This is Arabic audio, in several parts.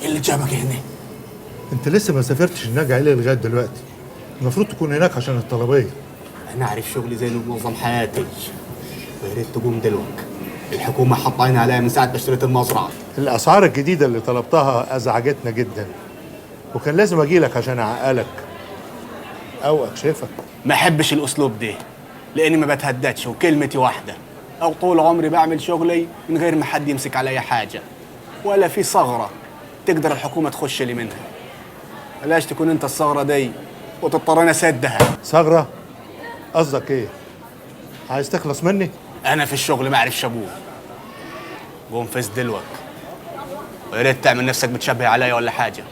إيه اللي جابك هنا؟ انت لسه ما سافرتش هناك عيلة لغايه دلوقتي. المفروض تكون هناك عشان الطلبيه. انا اعرف شغلي زي انه منظم حياتي، ويا ريت تقوم دلوقتي. الحكومه حاطه عينها عليا من ساعه ما اشتريت المزرعه. الاسعار الجديده اللي طلبتها ازعجتنا جدا، وكان لازم اجي لك عشان اعقلك او اكشفك. ما احبش الاسلوب ده، لاني ما بتهددش وكلمتي واحده، او طول عمري بعمل شغلي من غير ما حد يمسك علي حاجه، ولا في ثغره تقدر الحكومه تخش لي منها. بلاش تكون انت الثغره دي وتضطرني اسدها. ثغره؟ قصدك ايه؟ عايز تخلص مني؟ انا في الشغل ما اعرفش ابوه. قوم فز دلوك، ويا ريت تعمل نفسك بتشبه عليا ولا حاجه،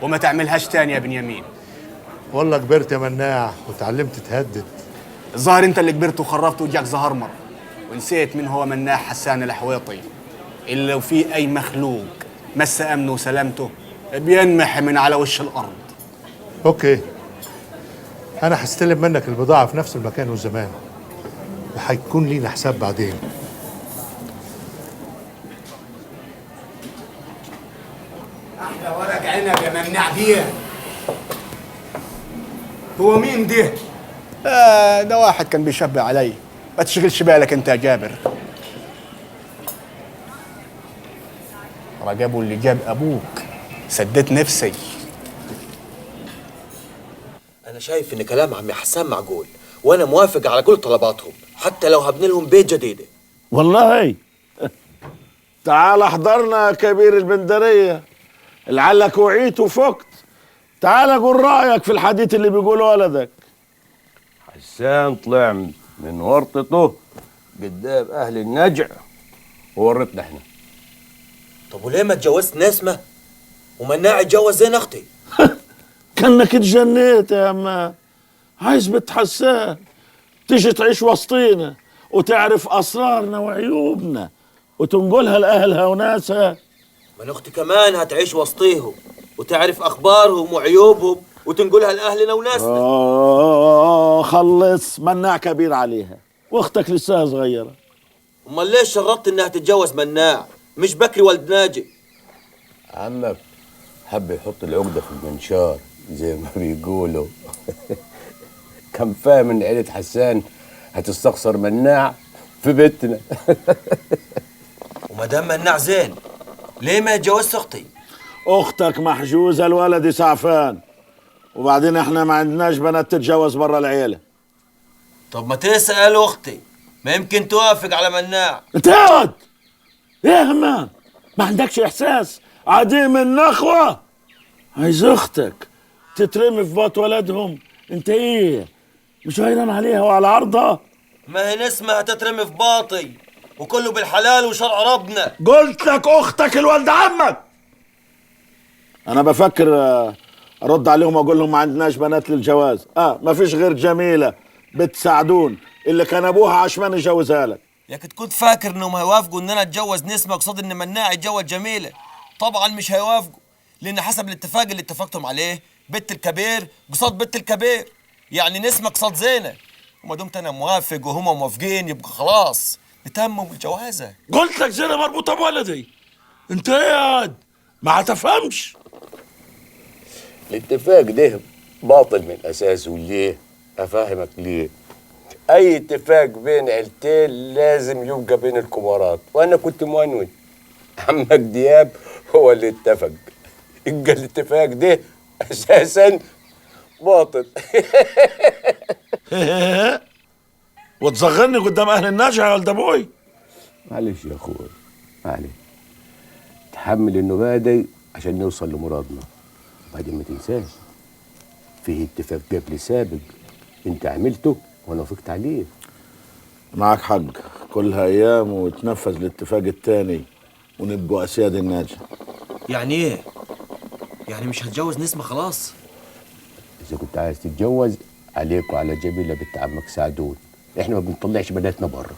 وما تعملهاش تاني يا بنيامين. والله كبرت يا مناع وتعلمت تهدد. الظاهر انت اللي كبرت وخرفت وجاك زهرمر، ونسيت من هو مناع حسان الحويطي، اللي لو في اي مخلوق مس امنه وسلامته بينمح من على وش الارض. اوكي، انا هستلم منك البضاعه في نفس المكان والزمان، وهيكون لينا حساب بعدين. احلى ورق عنب يا مناع بيه. هو مين ده؟ ده واحد كان بيشبه علي، ما تشغلش بالك انت يا جابر. رجبوا اللي جاب ابوك، سديت نفسي. أنا شايف إن كلام عمي حسان معقول، وأنا موافق على كل طلباتهم حتى لو هبني لهم بيت جديدة. والله تعال احضرنا يا كبير البندرية، لعلك وعيت وفقت. تعال قول رأيك في الحديث اللي بيقوله ولدك. حسان طلع من ورطته قدام أهل النجع وورطنا احنا. طب وليه ما اتجوزت نسمة ومناع اتجوز زين أختي؟ كأنك اتجنيت يا أما. عايز بنت حسان تيجي تعيش وسطينا وتعرف أسرارنا وعيوبنا وتنقلها لأهلها وناسها. من أختي كمان هتعيش وسطيهم وتعرف أخبارهم وعيوبهم وتنقلها لأهلنا وناسنا. خلص، مناع كبير عليها واختك لسه صغيرة. أمال ليش شرطت إنها تتجوز مناع مش بكري ولد ناجي؟ عمك حب يحط العقدة في المنشار زي ما بيقولوا. كان فاهم إن عيلة حسان هتستخسر مناع في بيتنا. وما دام مناع زين ليه ما يتجوزش أختي؟ أختك محجوزة، الولد سعفان، وبعدين احنا ما عندناش بنات تتجوز برا العيلة. طب ما تسأل أختي، ما يمكن توافق على مناع. انت اقعد. ايه يا همام، ما عندكش إحساس؟ عديم النخوة. عايز أختك تترمي في بط ولدهم؟ انت ايه مش غيران عليها وعلى عرضها؟ ما هي نسمة هتترمي في باطي وكله بالحلال وشرع ربنا. قلت لك أختك الولد عمك. أنا بفكر أرد عليهم وأقول لهم ما عندناش بنات للجواز. ما فيش غير جميلة بنت سعدون اللي كان أبوها عشمان يجوزها لك. ياك كنت فاكر إنهم هيوافقوا إن أنا أتجوز نسمة قصاد إن مناع يتجوز جميلة؟ طبعا مش هيوافقوا، لأن حسب الاتفاق اللي اتفقتم عليه بنت الكبير قصاد بنت الكبير، يعني نسمة قصاد زينة. وما دمت أنا موافق وهم موافقين يبقى خلاص نتمم الجوازة. قلت لك زينة مربوطة بولدي. أنت إيه يا واد؟ ما هتفهمش. الاتفاق ده باطل من أساسه. ليه؟ أفهمك ليه. أي اتفاق بين عيلتين لازم يبقى بين الكبارات، وأنا كنت مونوي. عمك دياب هو اللي اتفق، يبقى الاتفاق ده أساسا باطل. وتصغرني قدام أهل النجع يا ولد أبوي. معلش يا أخوي، معلش. تحمل النباة دي عشان نوصل لمرادنا. وبعدين ما تنساش فيه اتفاق قبل سابق انت عملته وانا وافقت عليه. معك حق، كلها أيام وتنفذ الاتفاق التاني ونبقوا أسياد الناجح. يعني إيه؟ يعني مش هتجوز نسمة خلاص؟ إذا كنت عايز تتجوز عليك وعلى جميلة بنت عمك سعدون، إحنا ما بنطلعش بناتنا بره.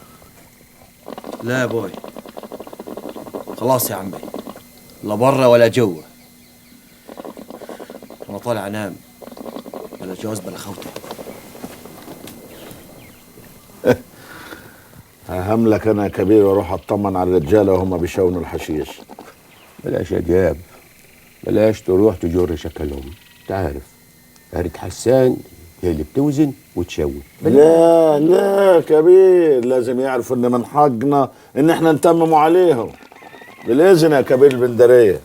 لا يا بوي، خلاص يا عمي، لا بره ولا جوه. أنا طالع أنام، بلا جواز بلا خوته. ههملك أنا كبير وأروح أطمن على الرجالة وهم بيشونوا الحشيش. بلاش يا جاب، بلاش تروح تجر شكلهم، تعرف قرية حسان هي اللي بتوزن وتشوي. لا لا كبير، لازم يعرفوا ان من حقنا ان احنا نتمموا عليهم. بالاذن يا كبير البندريه.